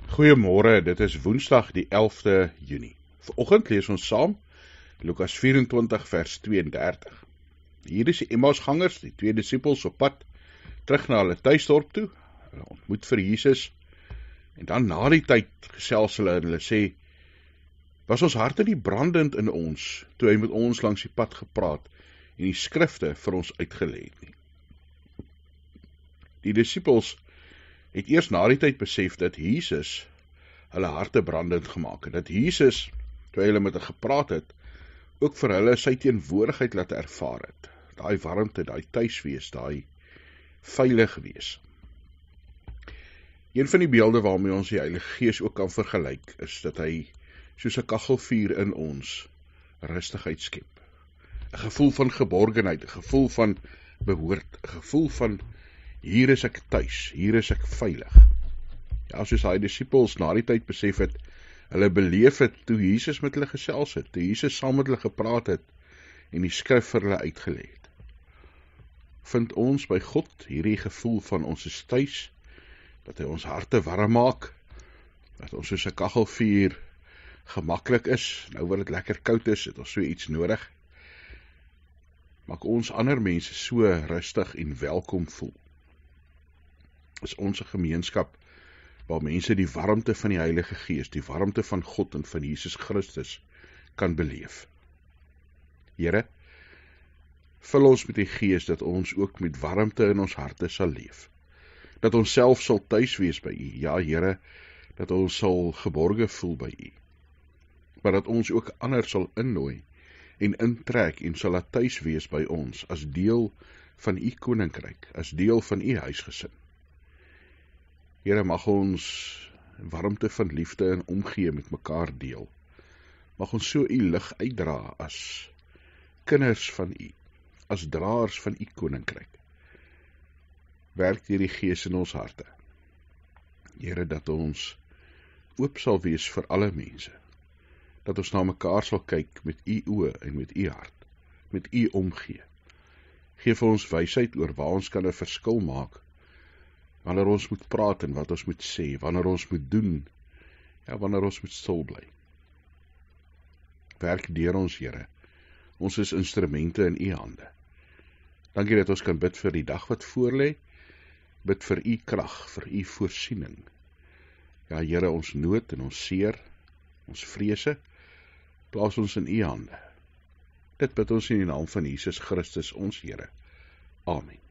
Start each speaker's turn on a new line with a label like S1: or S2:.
S1: Goeiemôre, dit is Woensdag die 11de Junie. Vanoggend lees ons saam Lukas 24 vers 32. Hier is die Emmausgangers, die twee disippels op pad terug na hulle tuisdorp toe. Hulle ontmoet vir Jesus en dan na die tyd gesels hulle en hulle sê: "Was ons harte nie brandend in ons toe hy met ons langs die pad gepraat en die skrifte vir ons uitgelê het nie?" Die disippels het eers na die tyd besef dat Jesus hulle harte brandend gemaak het, dat Jesus, toe hy hulle met hulle gepraat het, ook vir hulle sy teenwoordigheid laat ervaar het, daai warmte, daai tuiswees, daai veilig wees. Een van die beelde waarmee ons die Heilige Gees ook kan vergelyk, is dat hy soos 'n kaggelvuur in ons rustigheid skep. 'n Gevoel van geborgenheid, 'n gevoel van behoort, 'n gevoel van hier is ek tuis, hier is ek veilig. Ja, soos hy disippels na die tyd besef het, hulle beleef het toe Jesus met hulle gesels het, toe Jesus saam met hulle gepraat het en die skrif vir hulle uitgelê het. Vind ons by God hierdie gevoel van ons is tuis, dat hy ons harte warm maak, dat ons soos 'n kaggelvuur gemaklik is, nou wat dit lekker koud is, het ons so iets nodig. Maak ons ander mense so rustig en welkom voel. Is ons 'n gemeenskap waar mense die warmte van die Heilige Gees, die warmte van God en van Jesus Christus kan beleef. Here, vul ons met die Gees dat ons ook met warmte in ons harte sal leef. Dat ons self sal tuis wees by U. Ja, Here, dat ons sal geborge voel by U. Maar dat ons ook ander sal innooi en intrek en sal laat tuis wees by ons as deel van U koninkryk, as deel van U huisgesin. Here, mag ons warmte van liefde en omgee met mekaar deel. Mag ons so U lig uitdra as kinders van U, as draers van U koninkryk. Werk deur die Gees in ons harte. Here, dat ons oop sal wees vir alle mense. Dat ons na mekaar sal kyk met U oë en met U hart, met U omgee. Geef ons wysheid oor waar ons kan 'n verskil maak, wanneer ons moet praat en wat ons moet sê, wanneer ons moet doen, ja, wanneer ons moet stil bly. Werk deur ons, Here. Ons is instrumente in U hande. Dankie dat ons kan bid vir die dag wat voorlê, bid vir U krag, vir U voorsiening. Ja, Here, ons nood en ons seer, ons vrese, plaas ons in U hande. Dit bid ons in die naam van Jesus Christus, ons Here. Amen.